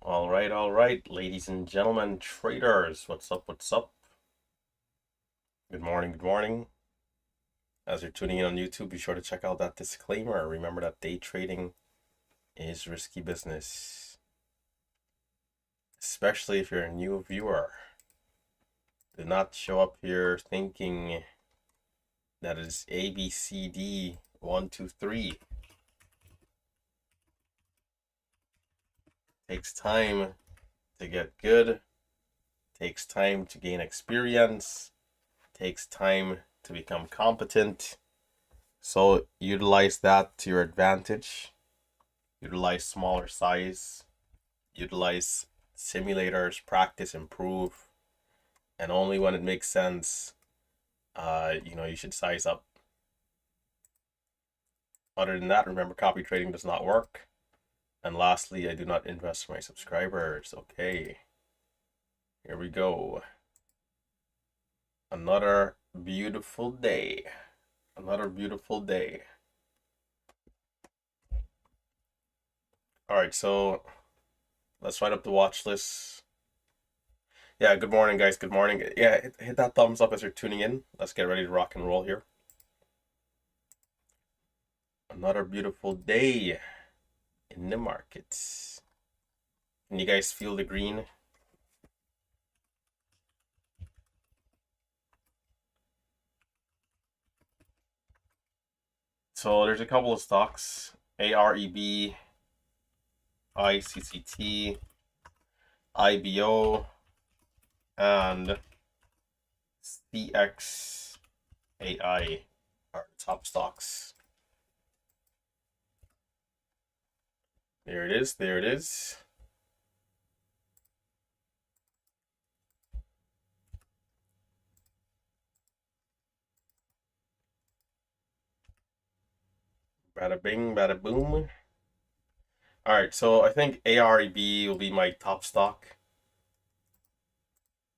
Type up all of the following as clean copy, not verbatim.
All right, ladies and gentlemen, traders, what's up, what's up? Good morning, good morning. As you're tuning in on YouTube, be sure to check out that disclaimer. Remember that day trading is risky business, especially if you're a new viewer. Do not show up here thinking that it's A, B, C, D, 1, 2, 3. Takes time to get good, takes time to gain experience, takes time to become competent. So utilize that to your advantage. Utilize smaller size. Utilize simulators, practice, improve. And only when it makes sense, you should size up. Other than that, remember, copy trading does not work. And lastly, I do not invest for my subscribers. Okay, here we go. Another beautiful day. Another beautiful day. All right, so let's write up the watch list. Yeah, good morning, guys. Good morning. Yeah, hit that thumbs up as you're tuning in. Let's get ready to rock and roll here. Another beautiful day in the markets. Can you guys feel the green? So there's a couple of stocks: AREB, ICCT, IBO, and CXAI are the top stocks. There it is. There it is. Bada bing, bada boom. All right, so I think AREB will be my top stock.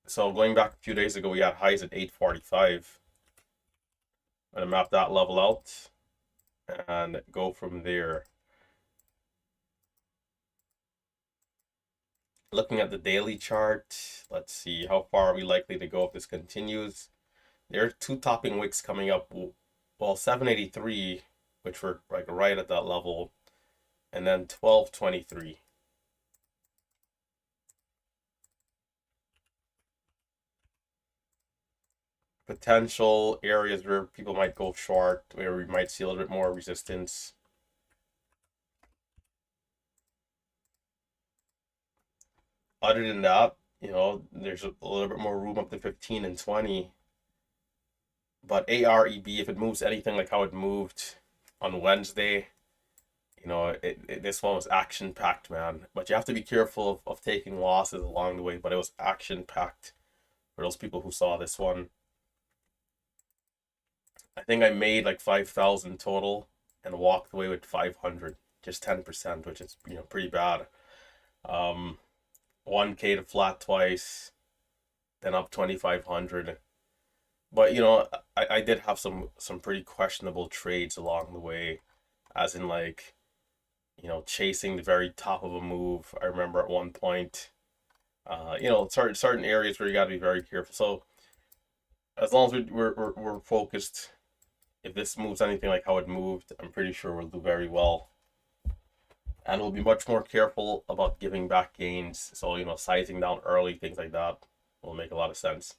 So going back a few days ago, we had highs at 845. I'm gonna map that level out and go from there. Looking at the daily chart, let's see how far are we likely to go if this continues. There are two topping wicks coming up. Well, 783, which we're like right at that level, and then 1223. Potential areas where people might go short, where we might see a little bit more resistance. Other than that, there's a little bit more room up to 15 and 20. But AREB, if it moves anything like how it moved on Wednesday, this one was action packed, man. But you have to be careful of taking losses along the way. But it was action packed for those people who saw this one. I think I made like 5,000 total and walked away with 500, just 10%, which is pretty bad. 1K to flat twice, then up 2,500. But I did have some pretty questionable trades along the way, as in like chasing the very top of a move. I remember at one point, certain areas where you got to be very careful. So as long as we're focused, if this moves anything like how it moved, I'm pretty sure we'll do very well. And we'll be much more careful about giving back gains. So, sizing down early, things like that will make a lot of sense.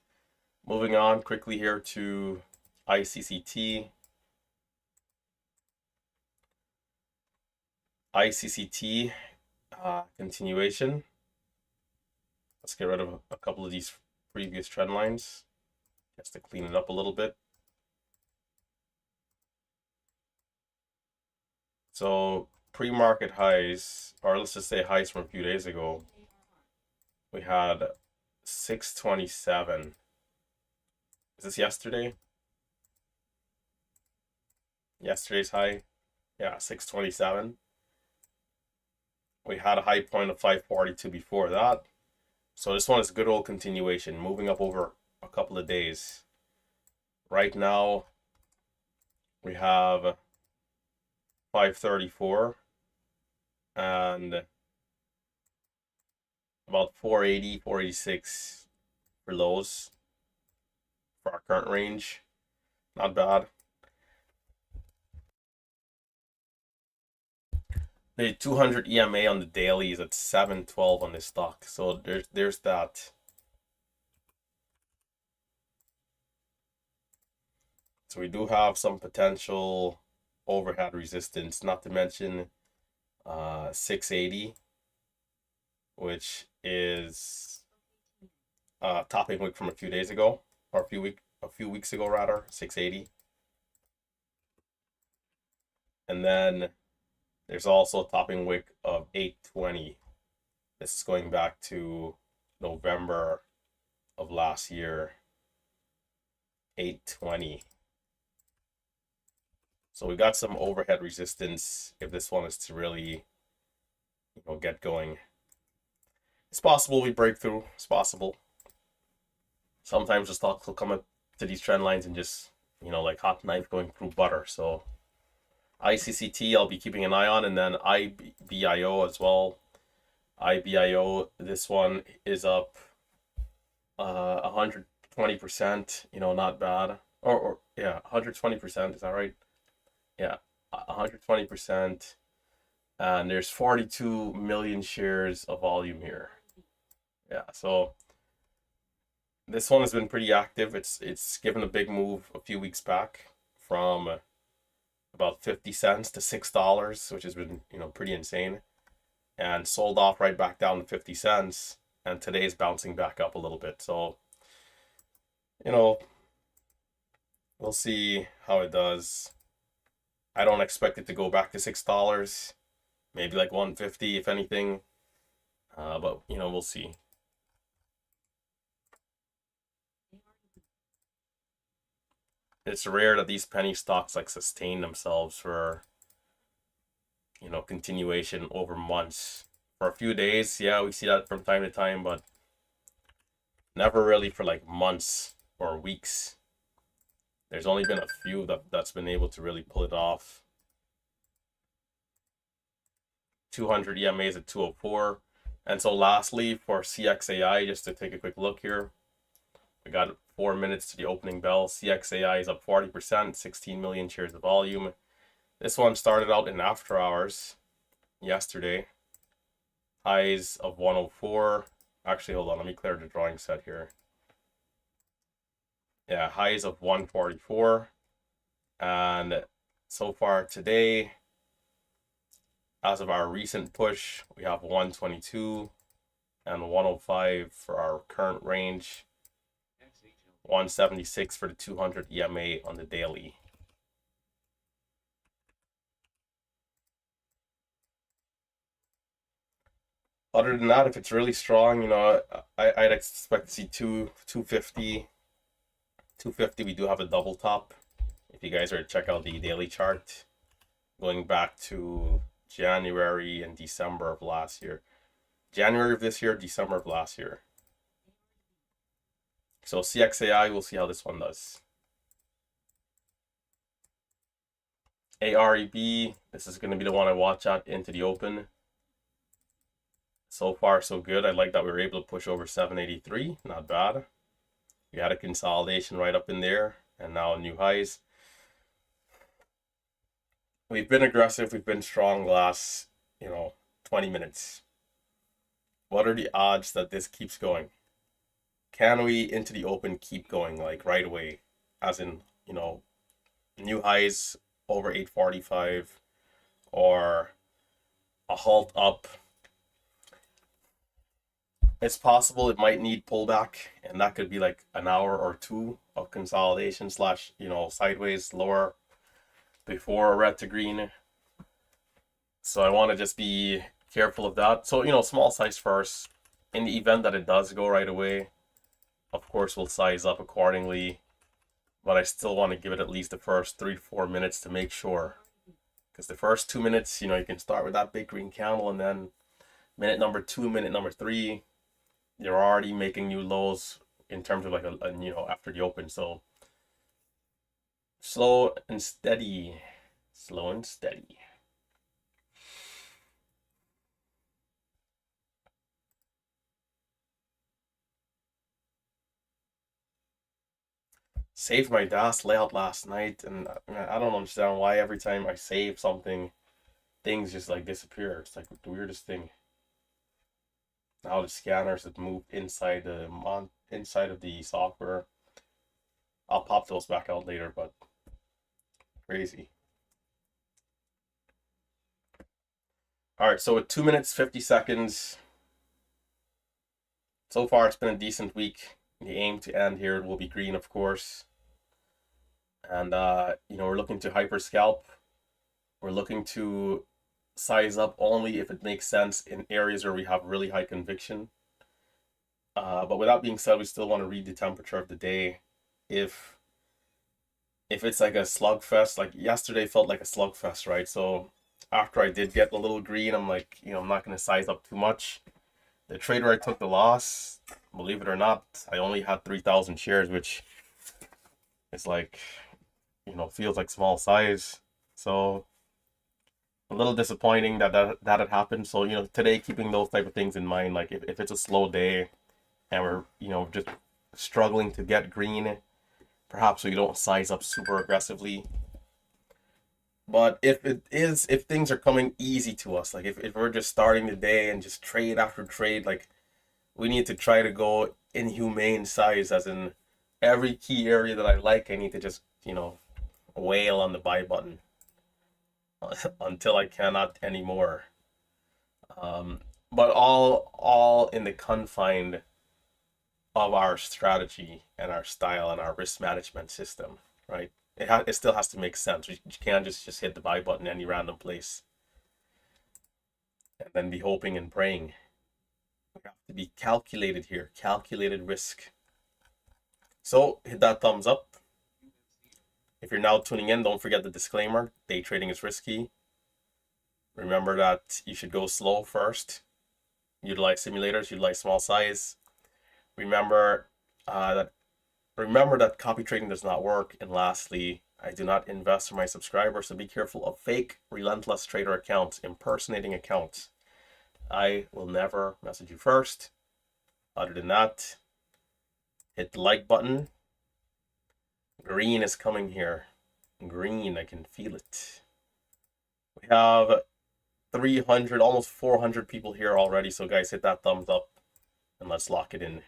Moving on quickly here to ICCT. ICCT continuation. Let's get rid of a couple of these previous trend lines just to clean it up a little bit. So pre-market highs, or let's just say highs from a few days ago, we had 627. Is this yesterday? Yesterday's high? Yeah, 627. We had a high point of 542 before that. So this one is a good old continuation, moving up over a couple of days. Right now, we have 534 and about 480, 486 for lows for our current range. Not bad. The 200 EMA on the daily is at 712 on this stock. So there's that. So we do have some potential overhead resistance, not to mention 680, which is topping wick from a few days ago, or a few weeks ago rather, 680. And then there's also a topping wick of 820. This is going back to November of last year, 820. So we got some overhead resistance if this one is to really, get going. It's possible we break through. It's possible. Sometimes the stock will come up to these trend lines and just, like hot knife going through butter. So ICCT I'll be keeping an eye on, and then IBIO as well. IBIO, this one is up 120%, not bad. Or yeah, 120%, is that right? Yeah, 120%. And there's 42 million shares of volume here. Yeah, so this one has been pretty active. It's given a big move a few weeks back from about 50 cents to $6, which has been, pretty insane, and sold off right back down to 50 cents, and today is bouncing back up a little bit. So, we'll see how it does. I don't expect it to go back to $6, maybe like 150 if anything, but we'll see. It's rare that these penny stocks like sustain themselves for continuation over months. For a few days, yeah, we see that from time to time, but never really for like months or weeks. There's only been a few that's been able to really pull it off. 200 EMAs at 204. And so lastly, for CXAI, just to take a quick look here, we got 4 minutes to the opening bell. CXAI is up 40%, 16 million shares of volume. This one started out in after hours yesterday. Highs of 104. Actually, hold on, let me clear the drawing set here. Yeah, highs of 144. And so far today, as of our recent push, we have 122 and 105 for our current range. 176 for the 200 EMA on the daily. Other than that, if it's really strong, I'd expect to see 250. 250, we do have a double top. If you guys are to check out the daily chart, going back to January and December of last year. January of this year, December of last year. So CXAI, we'll see how this one does. AREB, this is going to be the one I watch out into the open. So far, so good. I like that we were able to push over 783. Not bad. We had a consolidation right up in there, and now new highs. We've been aggressive. We've been strong the last, 20 minutes. What are the odds that this keeps going? Can we, into the open, keep going, like, right away? As in, new highs over 845, or a halt up. It's possible it might need pullback, and that could be like an hour or two of consolidation / sideways lower before a red to green. So I want to just be careful of that. So, small size first. In the event that it does go right away, of course, we'll size up accordingly. But I still want to give it at least the first 3-4 minutes to make sure. Because the first 2 minutes, you can start with that big green candle, and then minute number 2, minute number 3, you're already making new lows in terms of like after the open. So slow and steady. Slow and steady. saved my DAS layout last night, and I don't understand why every time I save something, things just like disappear. It's like the weirdest thing. Now the scanners that move inside the inside of the software. I'll pop those back out later, but crazy. All right, so with 2 minutes 50 seconds, so far it's been a decent week. The aim to end here will be green, of course, and we're looking to hyper scalp. We're looking to size up only if it makes sense in areas where we have really high conviction. But with that being said, we still want to read the temperature of the day. If it's like a slugfest, like yesterday felt like a slugfest, right? So after I did get a little green, I'm like, I'm not going to size up too much. The trade where I took the loss, believe it or not, I only had 3,000 shares, which is like, feels like small size. So a little disappointing that had happened. So, today keeping those type of things in mind, like if it's a slow day and we're, just struggling to get green, perhaps we don't size up super aggressively. But if things are coming easy to us, like if we're just starting the day and just trade after trade, like we need to try to go inhumane size, as in every key area that I like, I need to just, wail on the buy button until I cannot anymore. But all in the confine of our strategy and our style and our risk management system, right? It still has to make sense. You can't just hit the buy button any random place and then be hoping and praying. We have to be calculated here, calculated risk. So hit that thumbs up. If you're now tuning in, don't forget the disclaimer. Day trading is risky. Remember that you should go slow first. Utilize simulators, utilize small size. Remember that copy trading does not work. And lastly, I do not invest for my subscribers, so be careful of fake Relentless trader accounts, impersonating accounts. I will never message you first. Other than that, hit the like button. Green is coming here. Green, I can feel it. We have 300, almost 400 people here already. So guys, hit that thumbs up and let's lock it in.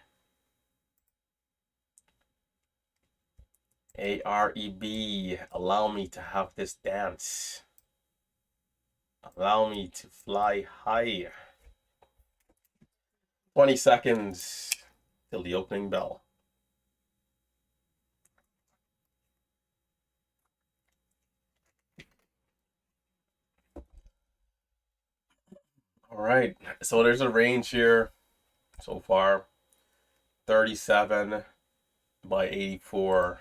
AREB, allow me to have this dance. Allow me to fly high. 20 seconds till the opening bell. All right, so there's a range here so far. 37 by 84.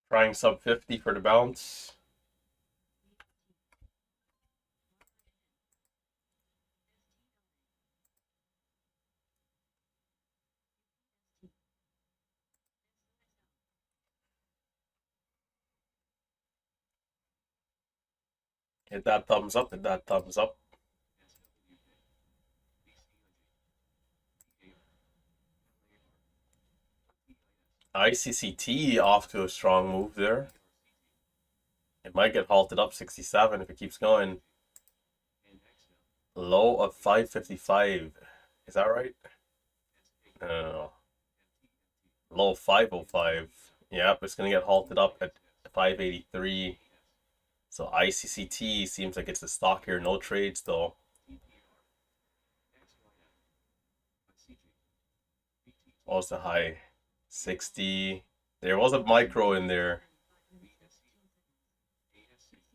Trying sub 50 for the bounce. Hit that thumbs up, hit that thumbs up. ICCT off to a strong move there. It might get halted up 67 if it keeps going. Low of 555. Is that right? No. Low 505. Yep, it's going to get halted up at 583. So ICCT seems like it's the stock here. No trades though. What was the high? 60. There was a micro in there.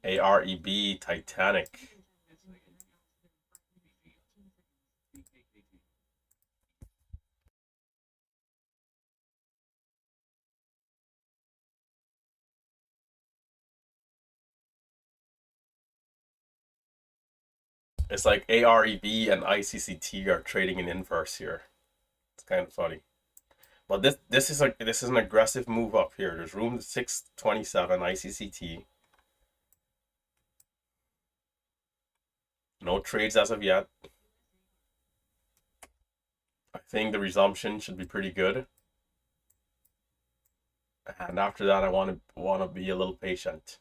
AREB, Titanic. It's like AREB and ICCT are trading in inverse here. It's kind of funny. But this is an aggressive move up here. There's room to 627 ICCT. No trades as of yet. I think the resumption should be pretty good. And after that, I want to be a little patient.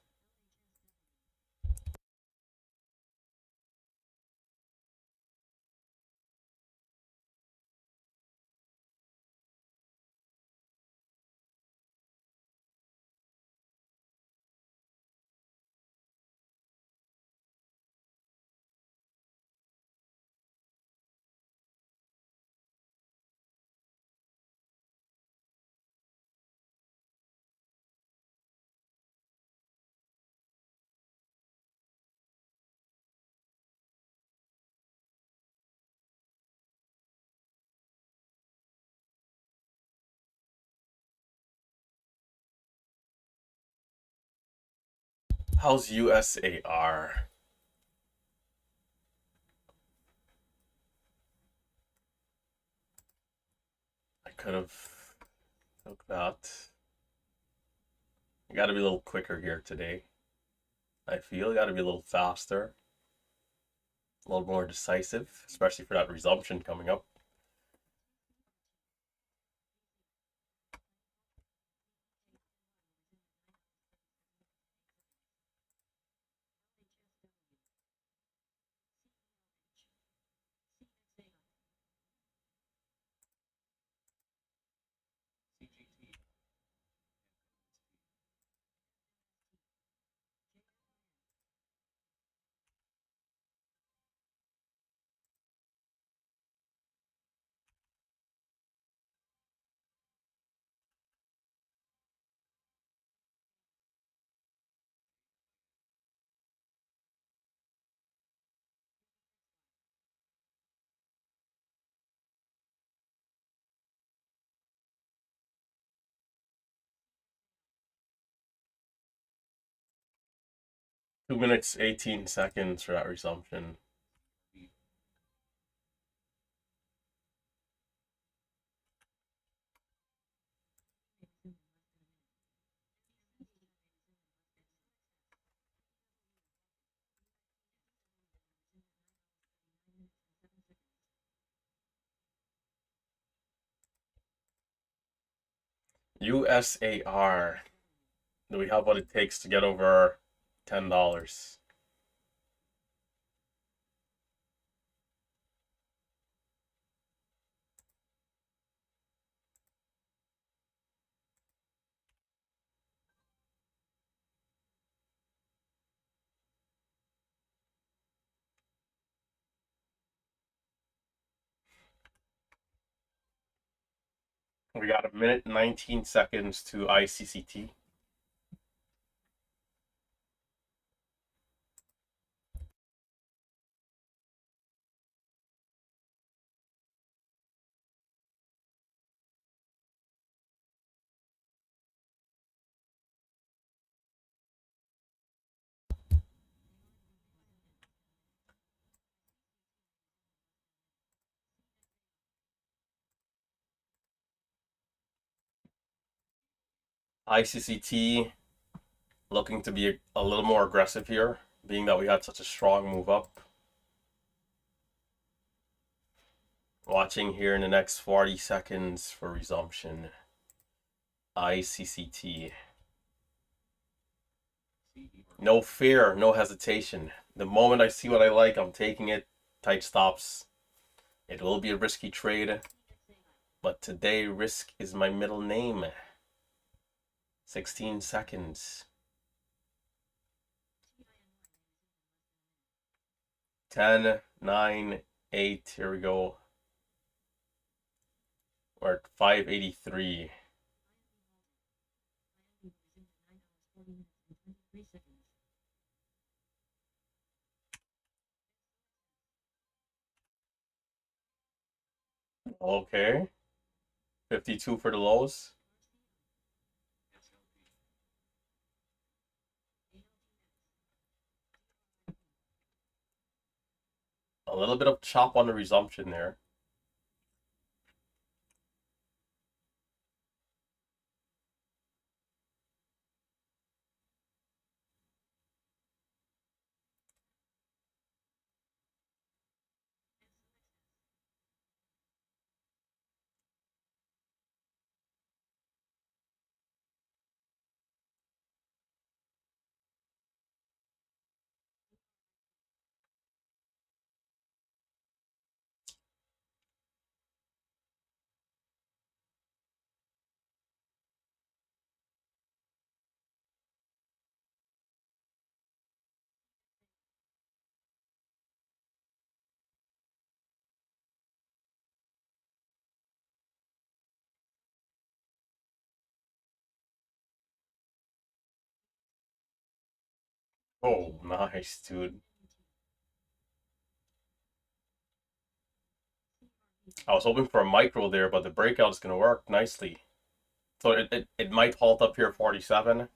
How's USAR? I could have took that. You got to be a little quicker here today. I feel you got to be a little faster, a little more decisive, especially for that resumption coming up. Two minutes, 18 seconds for that resumption. USAR. Do we have what it takes to get over $10? We got a minute 19 seconds to ICCT. ICCT looking to be a little more aggressive here, being that we had such a strong move up. Watching here in the next 40 seconds for resumption. ICCT. No fear, no hesitation. The moment I see what I like, I'm taking it. Tight stops. It will be a risky trade, but today risk is my middle name. 16 seconds. 10, 9, 8. Here we go. We're at 583. Okay. 52 for the lows. A little bit of chop on the resumption there. Oh, nice, dude. I was hoping for a micro there, but the breakout is going to work nicely. So it might halt up here 47.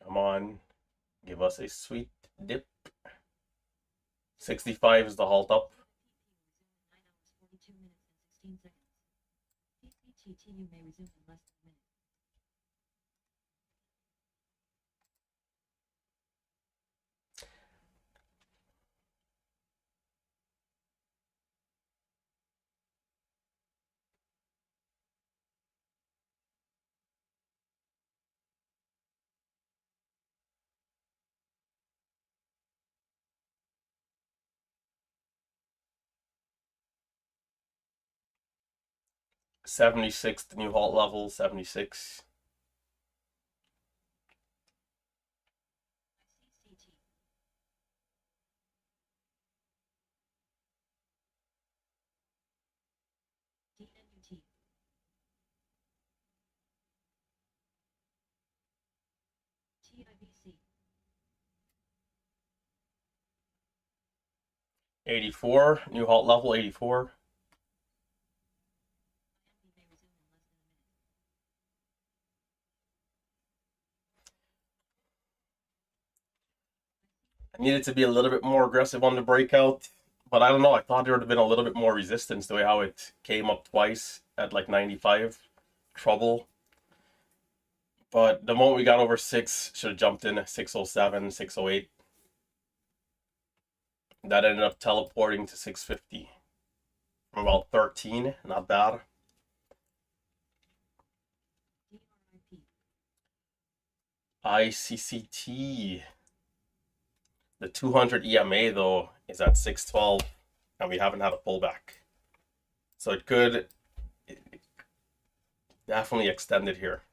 Come on. Give us a sweet dip. 65 is the halt up. $76, the new halt level, 76. $84, new halt level, 84. I needed to be a little bit more aggressive on the breakout, but I don't know. I thought there would have been a little bit more resistance the way how it came up twice at like 95. Trouble. But the moment we got over 6, should have jumped in 607, 608. That ended up teleporting to 650 from about 13. Not bad. ICCT. The 200 EMA though is at 612, and we haven't had a pullback. So it could definitely extend it here.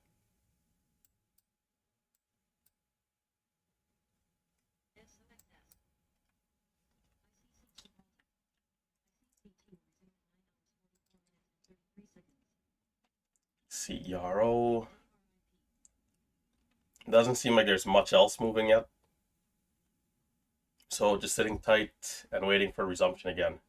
CERO. Doesn't seem like there's much else moving yet. So just sitting tight and waiting for resumption again.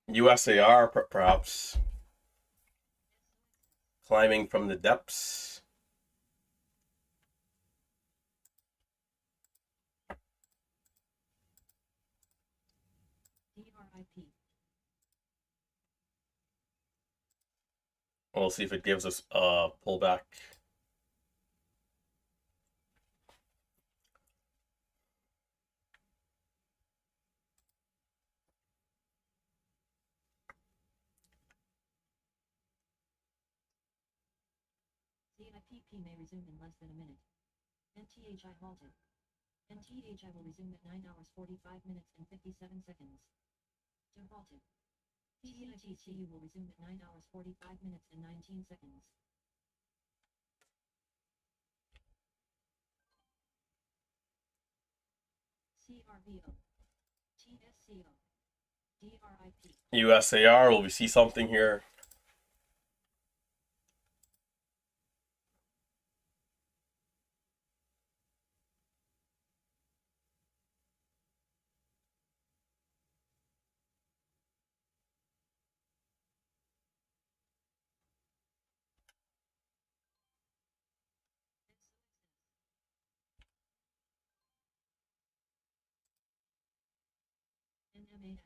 USAR perhaps climbing from the depths. We'll see if it gives us a pullback. CIPP may resume in less than a minute. NTHI halted. NTHI will resume at 9 hours 45 minutes and 57 seconds. To halted. TEITTU will resume at 9 hours 45 minutes and 19 seconds. CRVO. TSCO. DRIP. USAR, will we see something here? NMAX.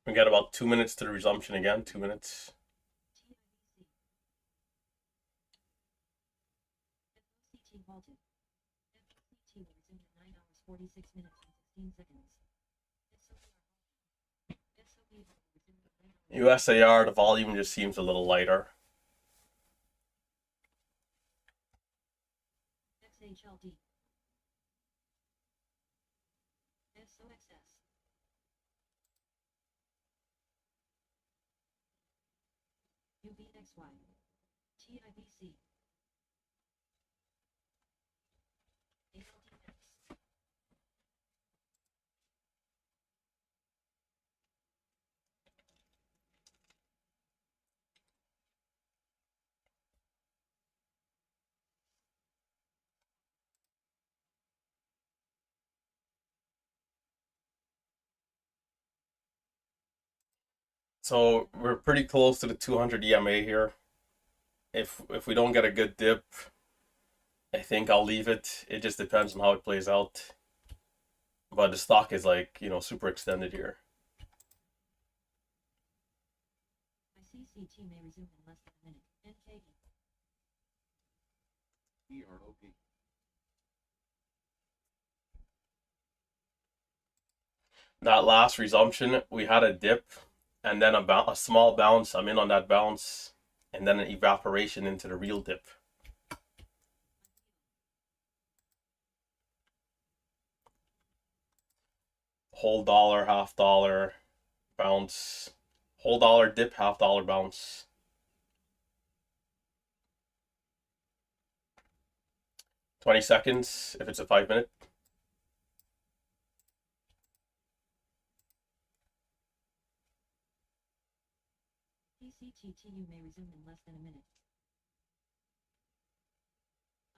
We got about 2 minutes to the resumption again. 2 minutes. TIBC. FOCT halted. FOCT will resume at 9 hours 46 minutes and 16 seconds. SOPR will resume at 9 hours. USAR, the volume just seems a little lighter. XHLD. SOXS. UBXY. TIBC. ALDX. So we're pretty close to the 200 EMA here. If we don't get a good dip, I think I'll leave it. It just depends on how it plays out. But the stock is like, super extended here. My CCT may resume in less than a minute. NKE. EROP. That last resumption, we had a dip and then a small bounce. I'm in on that bounce, and then an evaporation into the real dip. Whole dollar, half dollar, bounce. Whole dollar dip, half dollar bounce. 20 seconds if it's a 5 minute. PCTTU may resume in less than a minute.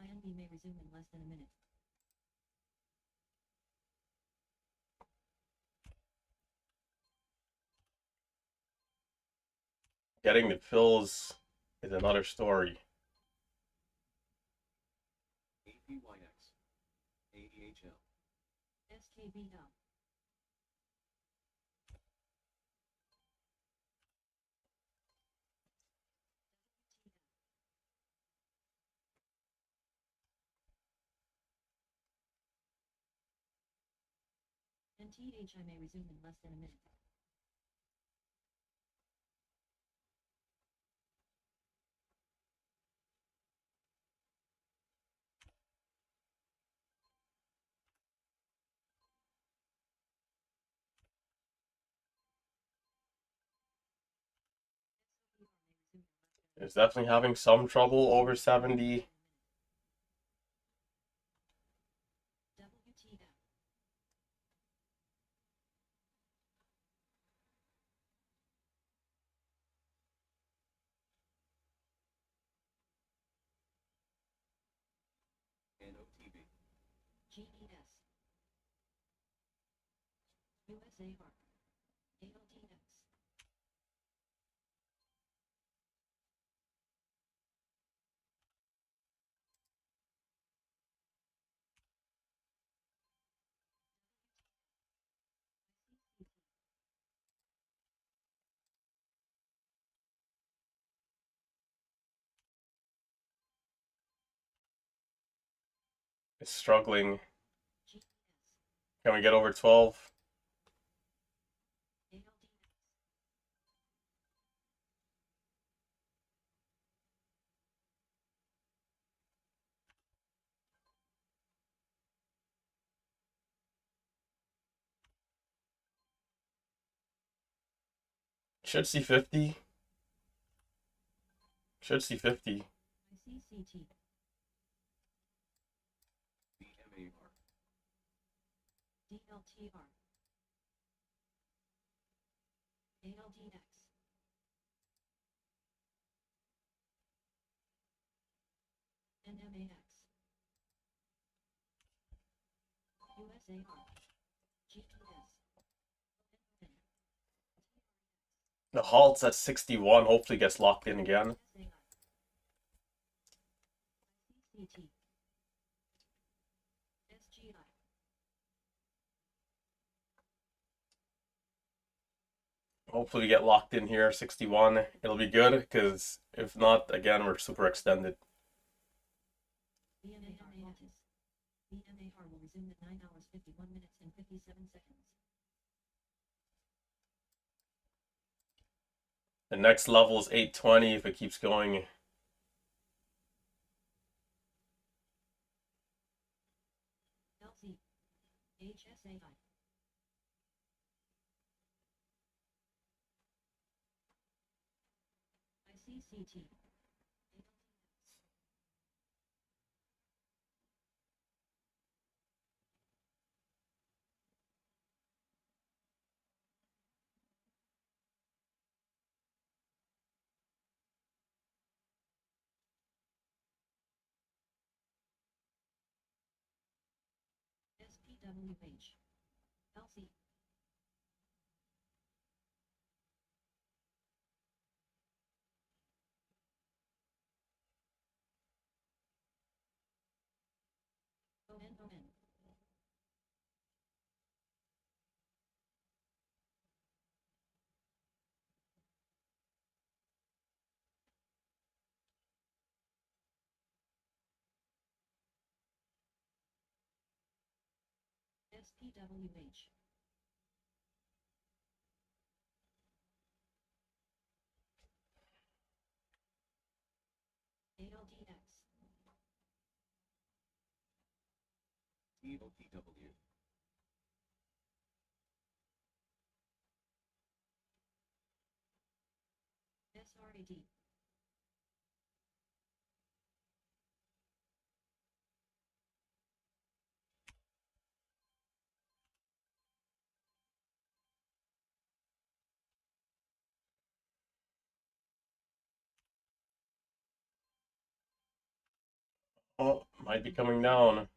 INB may resume in less than a minute. Getting the pills is another story. APYX. ADHL. SKBL. NTHI may resume in less than a minute. It's definitely having some trouble over 70. WTF. NOTB. GES. USAR. ALDX. It's struggling. GES. Can we get over 12? ALDX. Should see 50. Should see 50. My CCT. BMAR. TR. ALDX. NMAX. USAR. G2S. The halt's at 61. Hopefully gets locked in again. SAI. ICCT. SGI. Hopefully we get locked in here, 61. It'll be good, because if not, again, we're super extended. VMAR halted. VMAR will resume at 9 hours 51 minutes and 57 seconds. The next level is 820 if it keeps going. LZ. HSAI. ICCT. SPWH. LC. ON. SPWH. ALDX. EOPW. SRAD. Oh, might be coming down.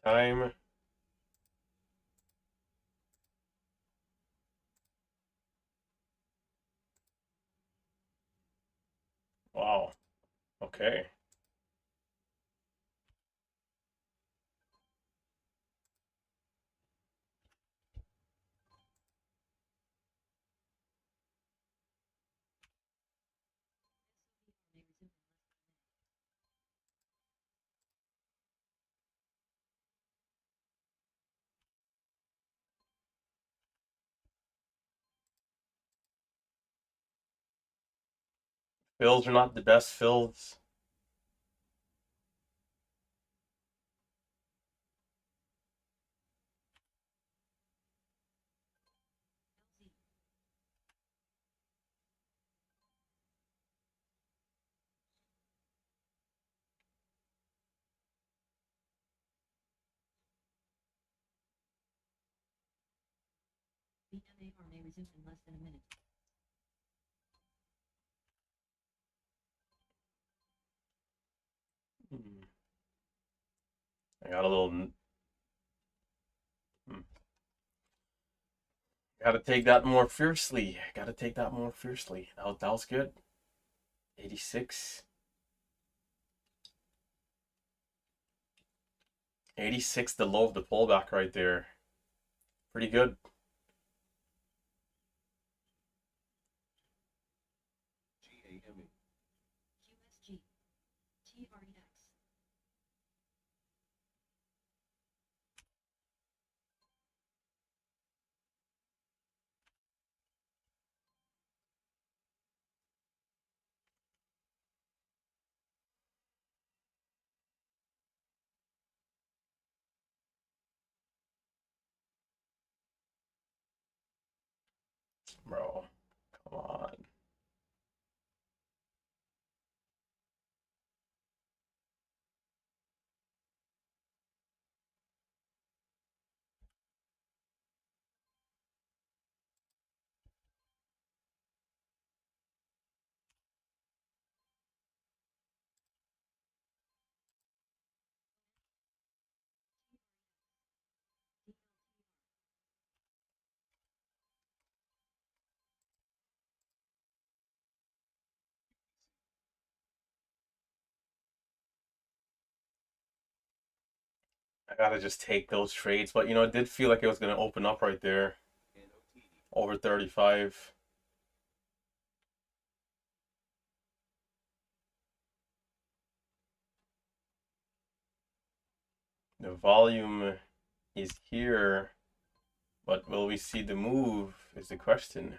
Time. Wow. Okay. May resume in less Fills are not the best fills. LZ. VMAR may resume in less than a minute. I got a little. Gotta take that more fiercely. Gotta take that more fiercely. That was good. 86. 86, the low of the pullback right there. Pretty good. GAME. QSG. TREX. Bro, come on. I gotta just take those trades, but it did feel like it was gonna open up right there over 35. The volume is here, but will we see the move is the question.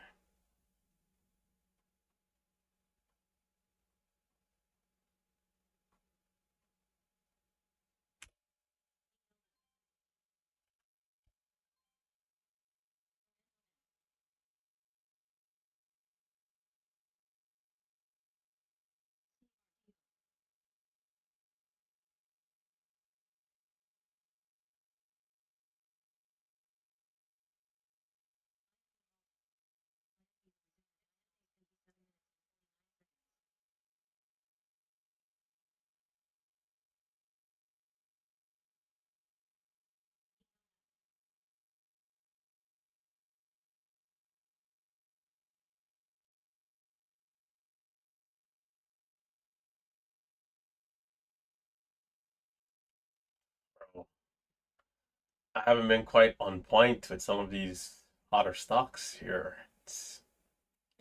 I haven't been quite on point with some of these hotter stocks here. It's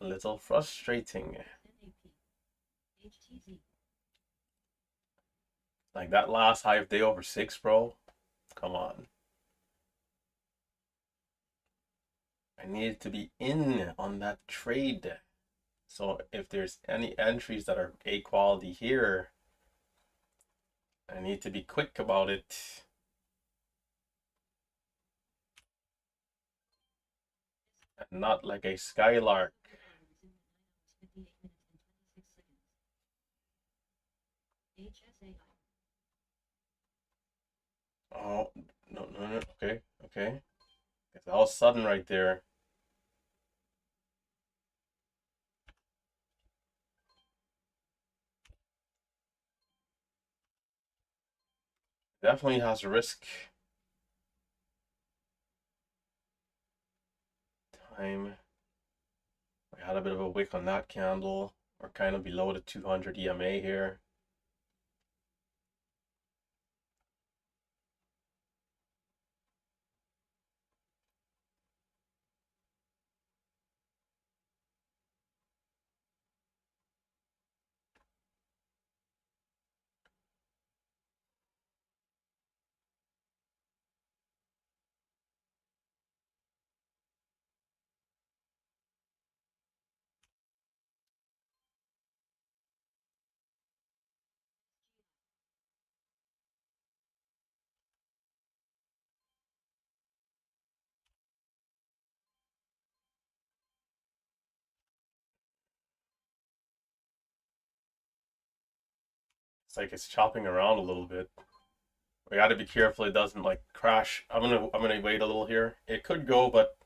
a little frustrating. Like that last high of day over 6, bro. Come on. I needed to be in on that trade. So if there's any entries that are A quality here, I need to be quick about it. And not like a skylark. Oh, no, no, no. Okay, okay. It's all sudden right there. Definitely has a risk. Time. We had a bit of a wick on that candle. We're kind of below the 200 EMA here. It's like it's chopping around a little bit. We got to be careful it doesn't like crash. I'm gonna wait a little here. It could go, but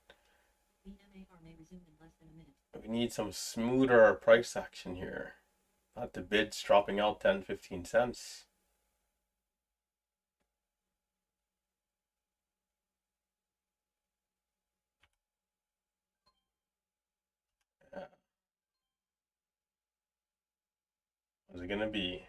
we need some smoother price action here. Not the bids dropping out 10, 15 cents. Yeah. What's it gonna be?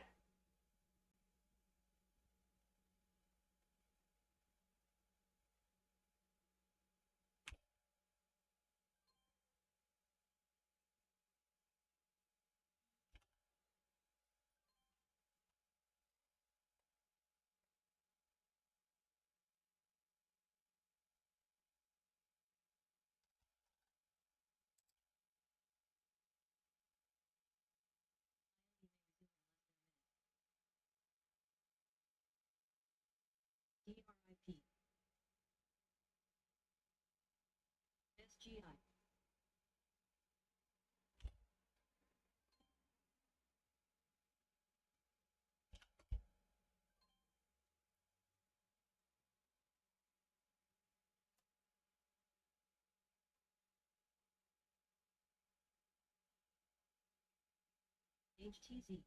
HTZ.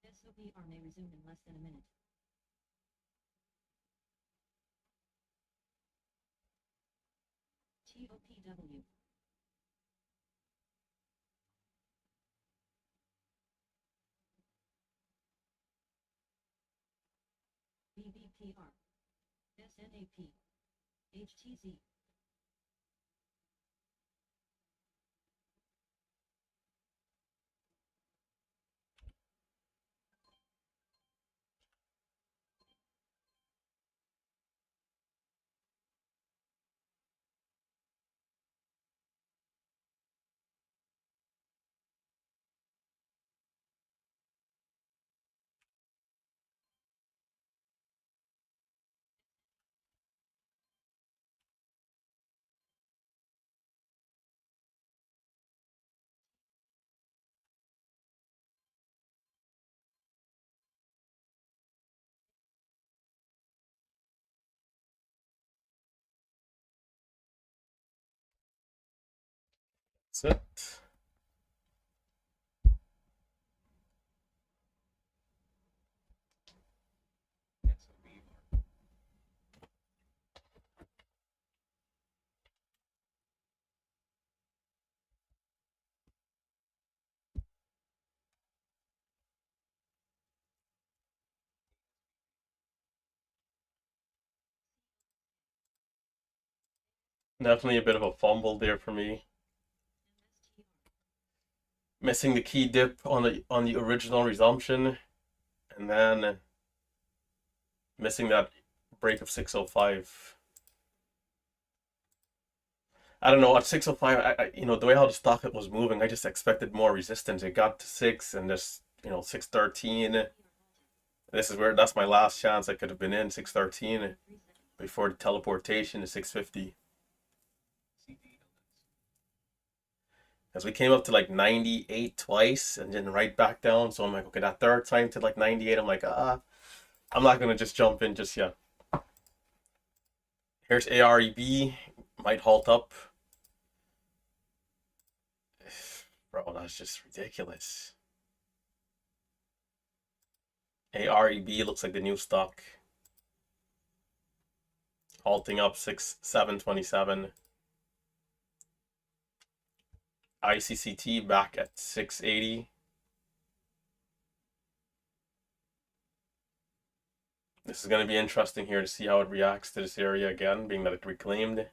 SOBR may resume in less than a minute. TOPW. BBPR. SNAP. HTZ. That's it. SOBR. Definitely a bit of a fumble there for me. MSTR. Missing the key dip on the original resumption, and then missing that break of 605. I don't know at 605. The way how the stock was moving, I just expected more resistance. It got to 6 and just 613. This is where that's my last chance. I could have been in 613 3 seconds. before the teleportation to 650. CD elements. As we came up to like 98 twice and then right back down. So I'm like, okay, that third time to like 98, I'm like, I'm not gonna just jump in just yet. Here's AREB, might halt up. Bro, that's just ridiculous. AREB looks like the new stock. Halting up 727. ICCT back at 680. This is going to be interesting here to see how it reacts to this area again, being that it reclaimed.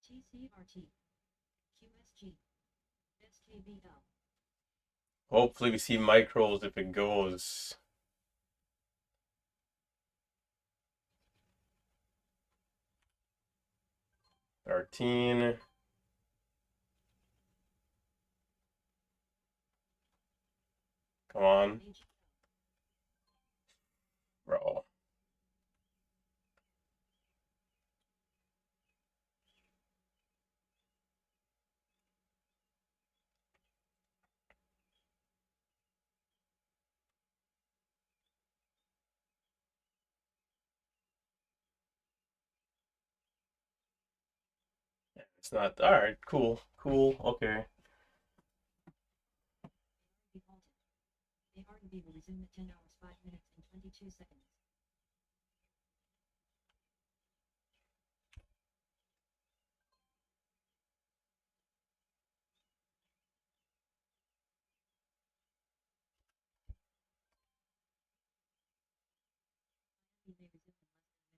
TCRT. QSG. SKBL. Hopefully we see micros if it goes. $13. Come on, HL. bro. It's not. All right, cool, cool, okay. ARB halted. ARB will resume at 10 hours 5 minutes and 22 seconds. May resume in less than a minute.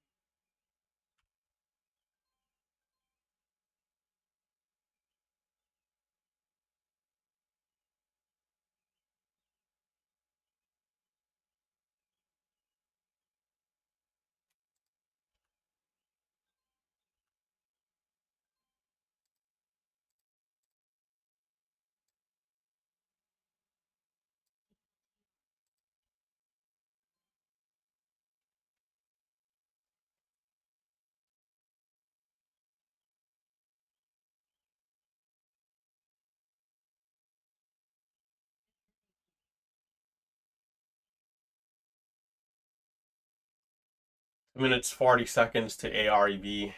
2 minutes 40 seconds to AREB.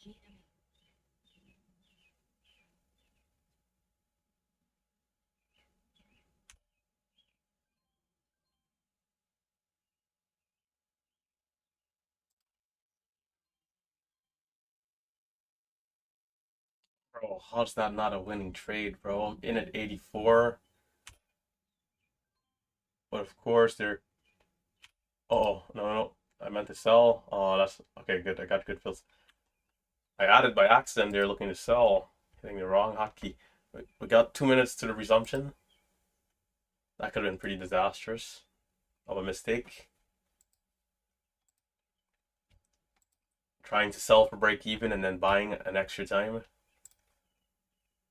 GME. Bro, how's that not a winning trade, bro? I'm in at 84. But of course, they're. Oh, no, no. I meant to sell. Oh, that's okay. Good. I got good fills. I added by accident there looking to sell. Hitting the wrong hotkey. We got 2 minutes to the resumption. That could have been pretty disastrous of a mistake. Trying to sell for break even and then buying an extra time.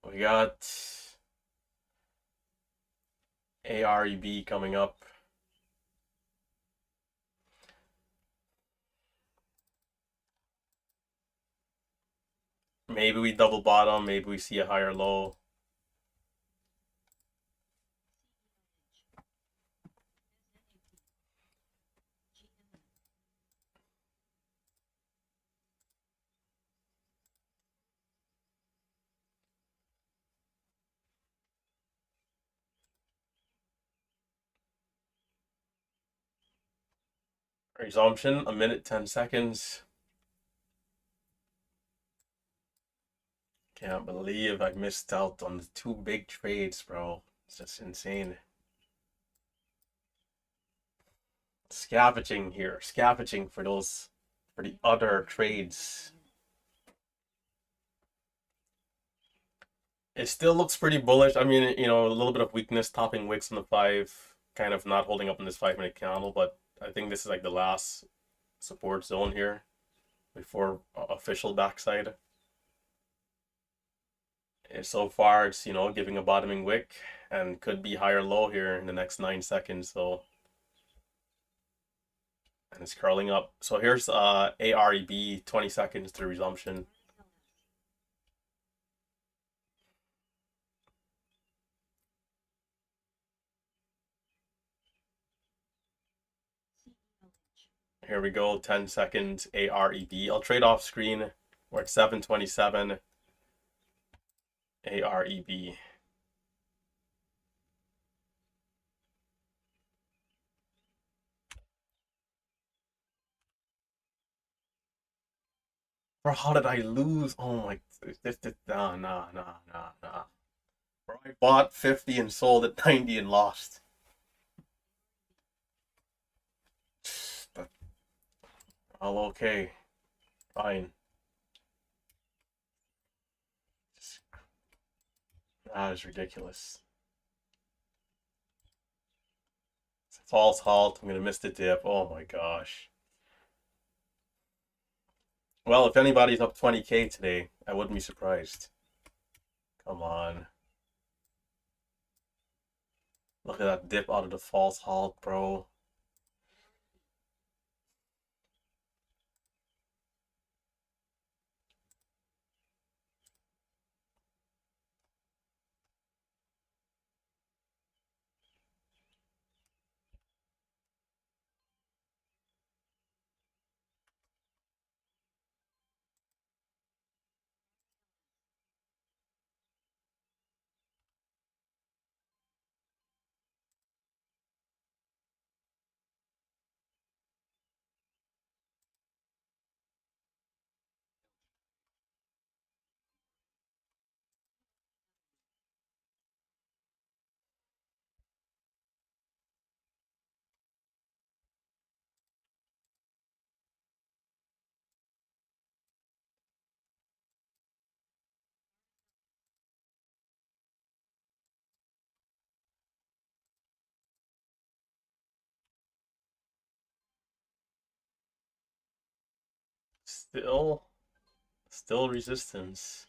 We got AREB coming up. Maybe we double bottom. Maybe we see a higher low. Resumption, 1 minute 10 seconds. Can't believe I missed out on the two big trades, bro. It's just insane. Scavenging here, scavenging for the other trades. It still looks pretty bullish. I mean, a little bit of weakness topping wicks on the 5, kind of not holding up in this 5 minute candle, but I think this is like the last support zone here before official backside. So far, it's giving a bottoming wick and could be higher low here in the next 9 seconds. So, and it's curling up. So here's AREB 20 seconds to resumption. Here we go, 10 seconds AREB. I'll trade off screen. We're at 727 AREB. Bro, how did I lose? Oh my, this, nah, nah, nah, nah, nah. Bro, I bought 50 and sold at 90 and lost. But, all okay. Fine. That is ridiculous. False halt. I'm gonna miss the dip. Oh my gosh. Well, if anybody's up 20K today, I wouldn't be surprised. Come on. Look at that dip out of the false halt, bro. Still resistance.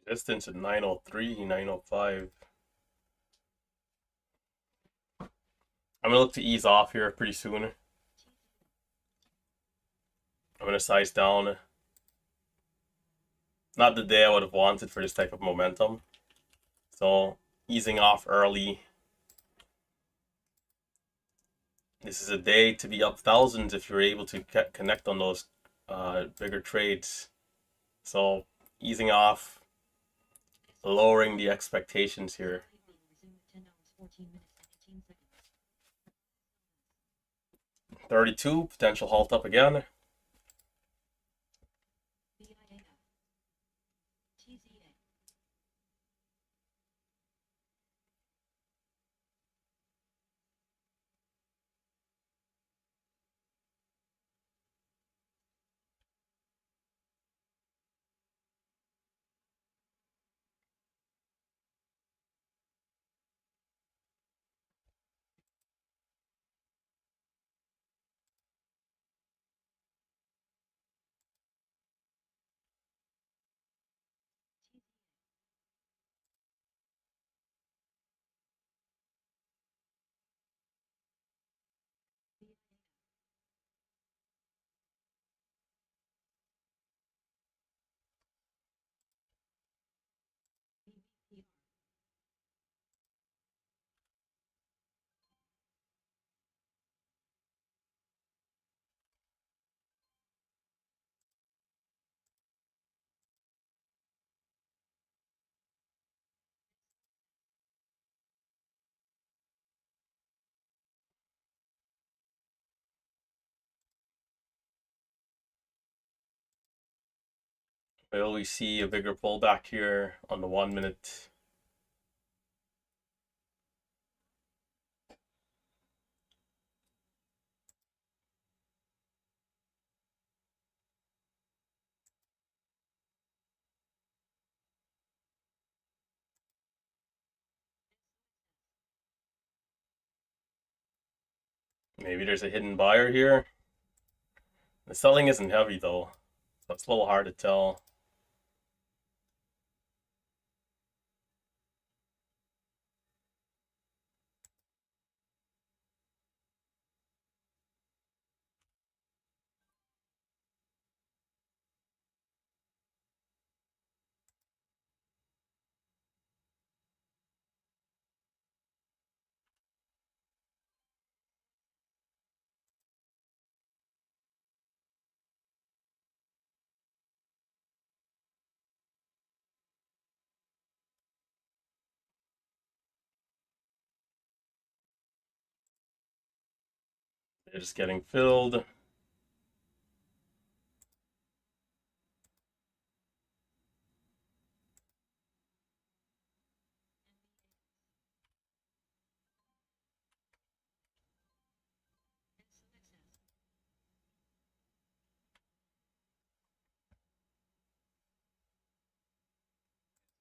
Resistance at 903, 905. I'm gonna look to ease off here pretty soon. I'm gonna size down. Not the day I would have wanted for this type of momentum. So easing off early. This is a day to be up thousands if you're able to connect on those bigger trades. So easing off, lowering the expectations here. 32, potential halt up again. Will we see a bigger pullback here on the 1 minute? Maybe there's a hidden buyer here. The selling isn't heavy though, so it's a little hard to tell. They're just getting filled.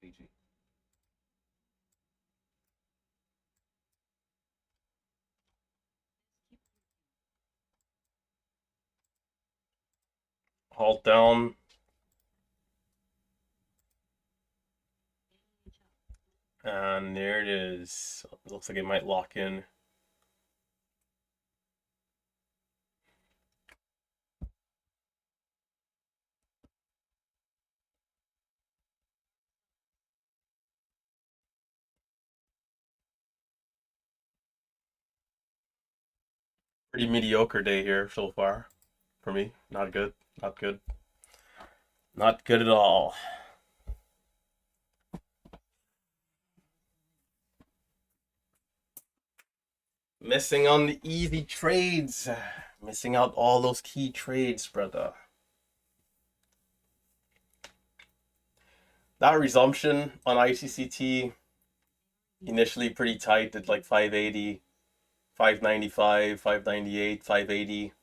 VG. Halt down. And there it is. It looks like it might lock in. Pretty mediocre day here so far for me. Not good. Not good. Not good at all. Missing on the easy trades. Missing out all those key trades, brother. That resumption on ICCT initially pretty tight at like 580, 595, 598, 580.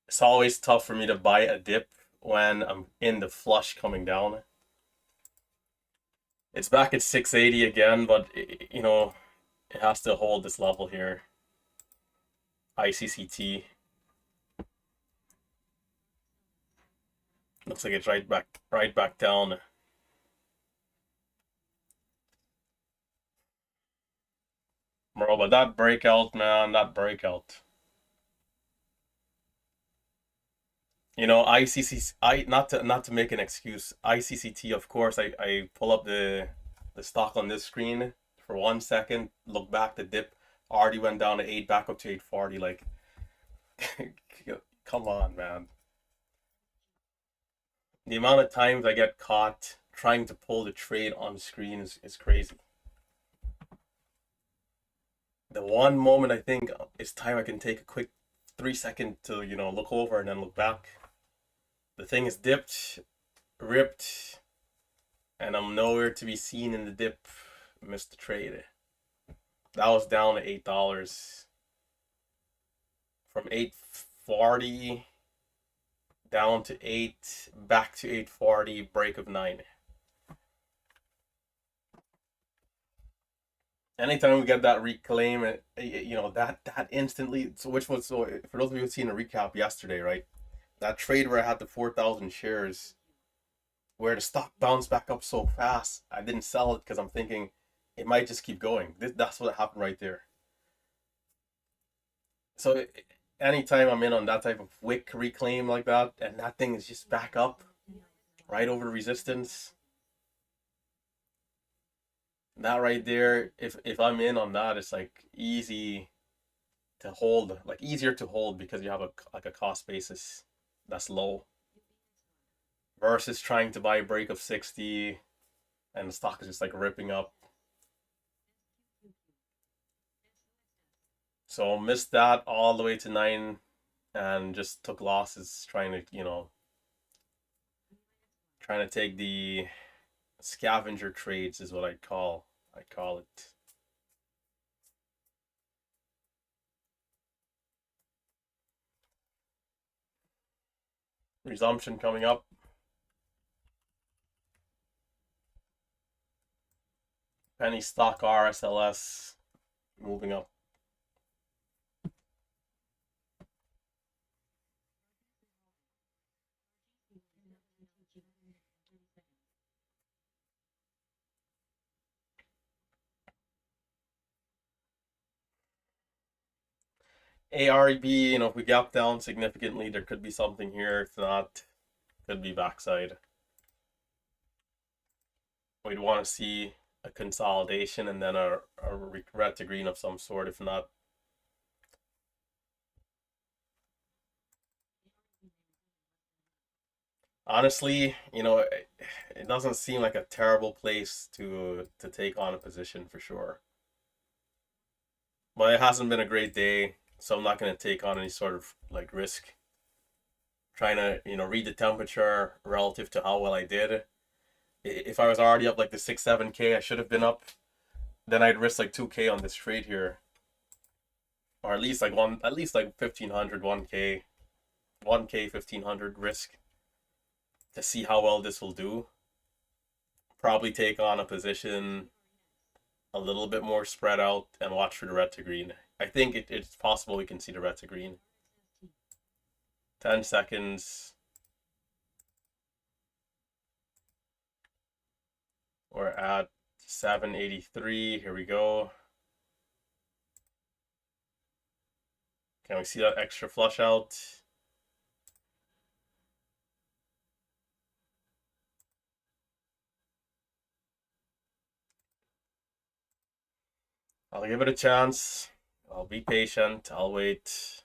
It's always tough for me to buy a dip when I'm in the flush coming down. It's back at 680 again, but you know, it has to hold this level here. ICCT. Looks like it's right back down. Bro, but that breakout, man, that breakout. You know, ICC, I not to make an excuse. ICCT, of course, I pull up the stock on this screen for 1 second, look back, the dip already went down to 8, back up to 840. Like, come on, man. The amount of times I get caught trying to pull the trade on the screen is crazy. The one moment I think it's time I can take a quick 3 second to, look over and then look back. The thing is dipped, ripped, and I'm nowhere to be seen in the dip. Missed the trade. That was down to $8 from 840 down to 8, back to 840, break of 9. Anytime we get that reclaim, that instantly. So which was so for those of you who've seen a recap yesterday, right? That trade where I had the 4,000 shares, where the stock bounced back up so fast, I didn't sell it because I'm thinking it might just keep going. That's what happened right there. So anytime I'm in on that type of wick reclaim like that, and that thing is just back up right over the resistance, that right there, if I'm in on that, it's like easy to hold, like easier to hold because you have a cost basis that's low versus trying to buy a break of 60 and the stock is just like ripping up. So missed that all the way to 9 and just took losses trying to, trying to take the scavenger trades is what I call it. Resumption coming up. Penny stock RSLS moving up. ARB, if we gap down significantly, there could be something here. If not, could be backside. We'd want to see a consolidation and then a red to green of some sort. If not, honestly, it doesn't seem like a terrible place to take on a position for sure. But it hasn't been a great day, so I'm not going to take on any sort of like risk. Trying to read the temperature relative to how well I did. If I was already up like the 6-7K, I should have been up. Then I'd risk like 2K on this trade here, or at least like 1,500, 1K, 1K, 1,500 risk to see how well this will do. Probably take on a position a little bit more spread out and watch for the red to green. I think it's possible we can see the red to green. 10 seconds. We're at 783. Here we go. Can we see that extra flush out? I'll give it a chance. I'll be patient. I'll wait.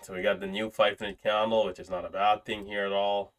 So we got the new 5-minute candle, which is not a bad thing here at all.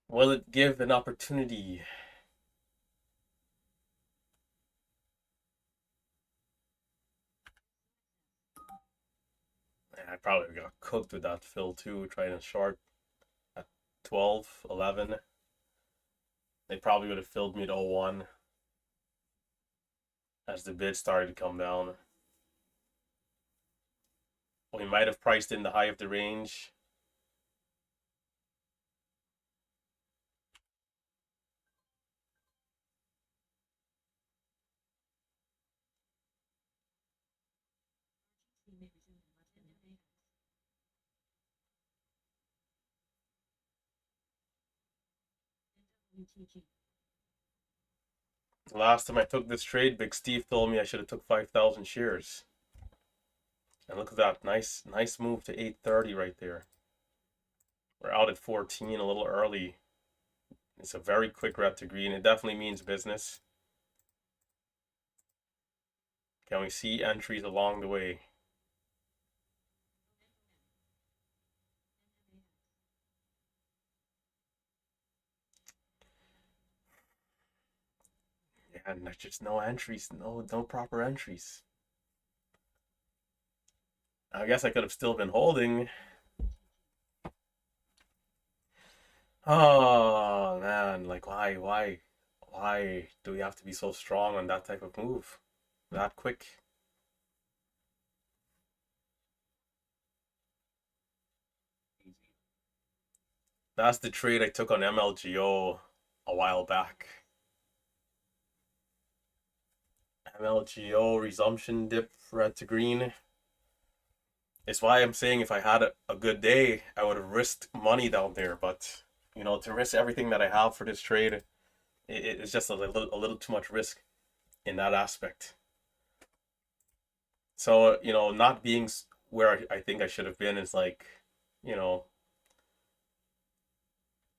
Will it give an opportunity? I probably got cooked with that fill too, trying to short at 12, 11. They probably would have filled me at 01 as the bid started to come down. We might have priced in the high of the range. RGC may resume in less than an AX. NWTG. The last time I took this trade, Big Steve told me I should have took 5,000 shares. And look at that, nice move to 830 right there. We're out at 14 a little early. It's a very quick red to green. It definitely means business. Can we see entries along the way? Yeah, and there's just no entries, no proper entries. I guess I could have still been holding. Oh man, like why do we have to be so strong on that type of move? That quick? Easy. That's the trade I took on MLGO a while back. MLGO resumption dip red to green. It's why I'm saying if I had a good day, I would have risked money down there. But you know, to risk everything that I have for this trade, it's just a little too much risk in that aspect. So you know, not being where I think I should have been is like, you know,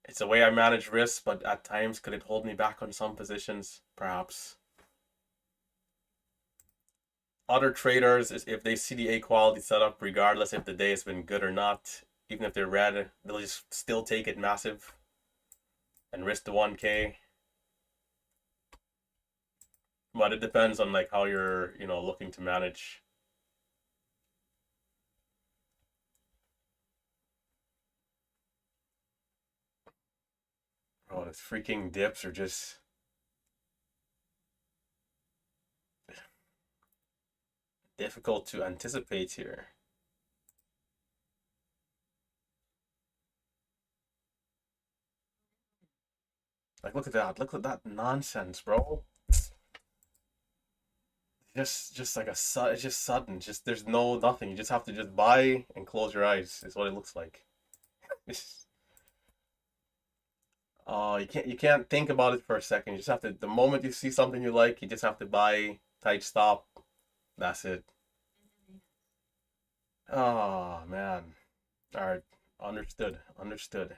it's the way I manage risk. But at times, could it hold me back on some positions? Perhaps. Other traders, if they see the A quality setup, regardless if the day has been good or not, even if they're red, they'll just still take it massive and risk the 1K. But it depends on like how you're, you know, looking to manage. Oh, these freaking dips are just difficult to anticipate here. Like, look at that. Look at that nonsense, bro. Just like it's just sudden. Just there's nothing. You just have to just buy and close your eyes. Is what it looks like. Oh, you can't think about it for a second. You just have to. The moment you see something you like, you just have to buy. Tight stop. That's it. Oh man. All right. Understood. Understood.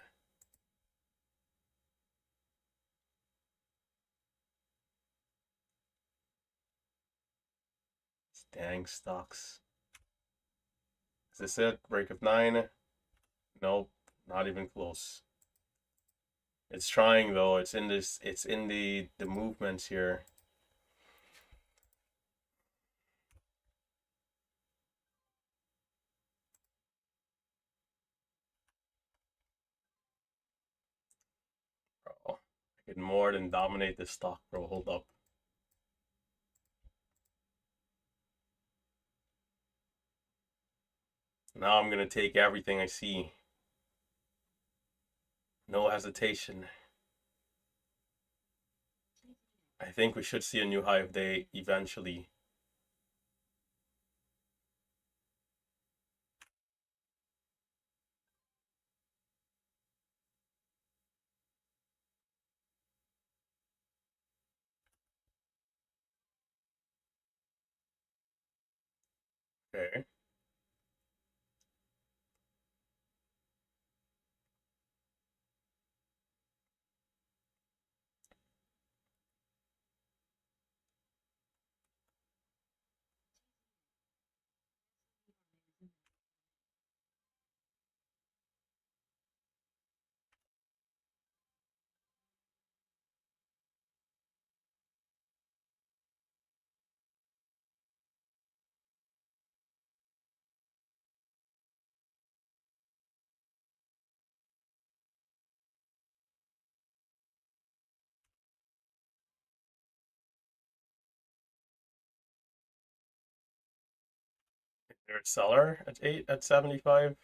Dang stocks. Is this it? Break of 9? Nope. Not even close. It's trying though. It's in this. It's in the movements here. Bro, I could more than dominate this stock, bro. Hold up. Now I'm gonna take everything I see. No hesitation. I think we should see a new high of day eventually. Okay. There's seller at 75.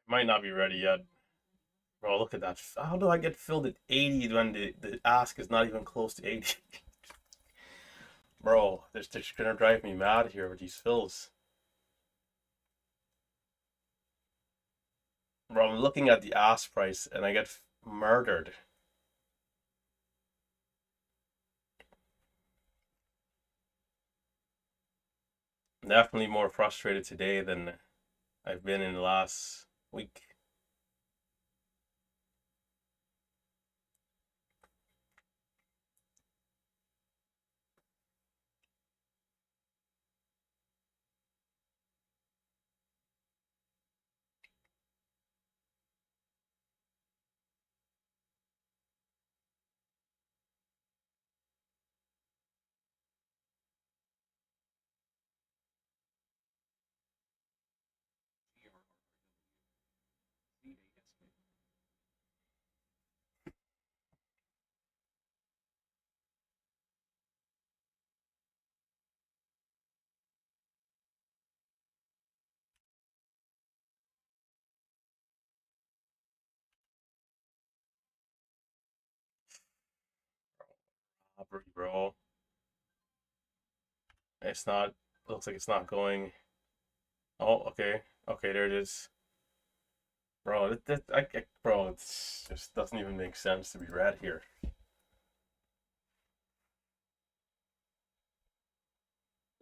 Might not be ready yet. Bro, look at that. How do I get filled at 80 when the ask is not even close to 80? Bro, they're just gonna drive me mad here with these fills. Bro, I'm looking at the ask price and I get murdered. I'm definitely more frustrated today than I've been in the last week. Robbery, bro. It's not, looks like it's not going. Oh, okay. Okay, there it is. Bro, bro, it just doesn't even make sense to be red here.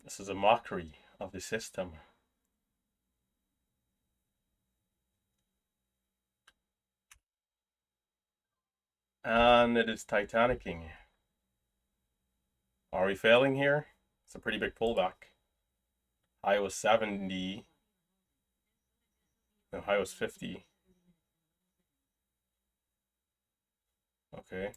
This is a mockery of the system. And it is Titanicing. Are we failing here? It's a pretty big pullback. High was 70. No, high was 50. Okay.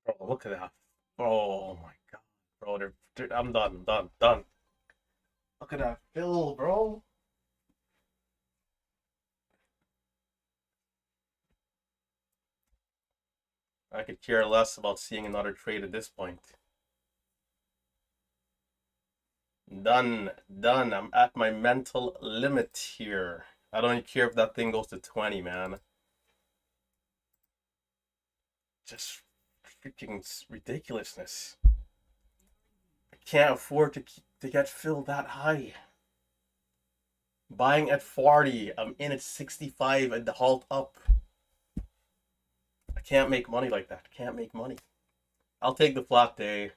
Bro, look at that. Oh my god. Bro, I'm done, done, done. Look at that fill, bro. I could care less about seeing another trade at this point. Done, done. I'm at my mental limit here. I don't care if that thing goes to 20, man. Just freaking ridiculousness. I can't afford to get filled that high. Buying at 40, I'm in at 65 at the halt up. I can't make money like that. Can't make money. I'll take the flat day.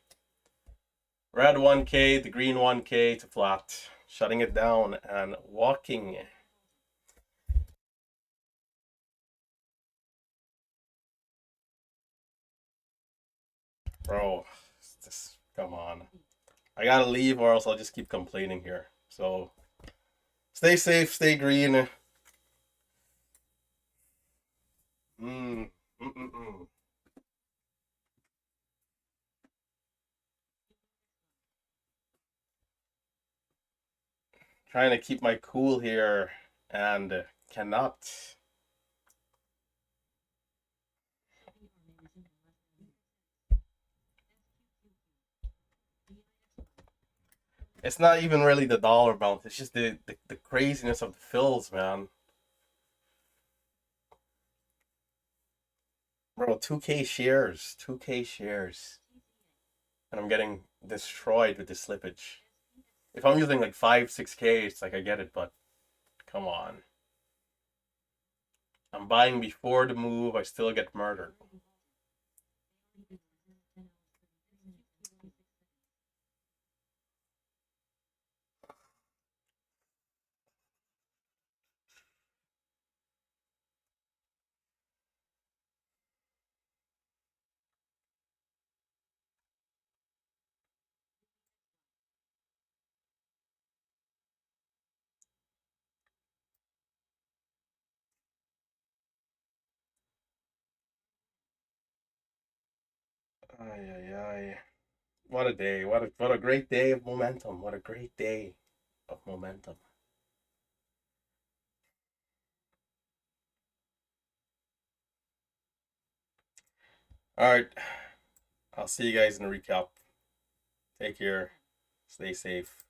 Red 1K, the green 1K to flat. Shutting it down and walking. Bro, just come on. I gotta leave or else I'll just keep complaining here. So stay safe, stay green. Mm, mm. Trying to keep my cool here and cannot. It's not even really the dollar amount. It's just the craziness of the fills, man. Bro, 2K shares. 2K shares. And I'm getting destroyed with the slippage. If I'm using like 5, 6K, it's like I get it, but come on. I'm buying before the move, I still get murdered. Ay, ay, ay. What a day. What a great day of momentum. What a great day of momentum. All right. I'll see you guys in the recap. Take care. Stay safe.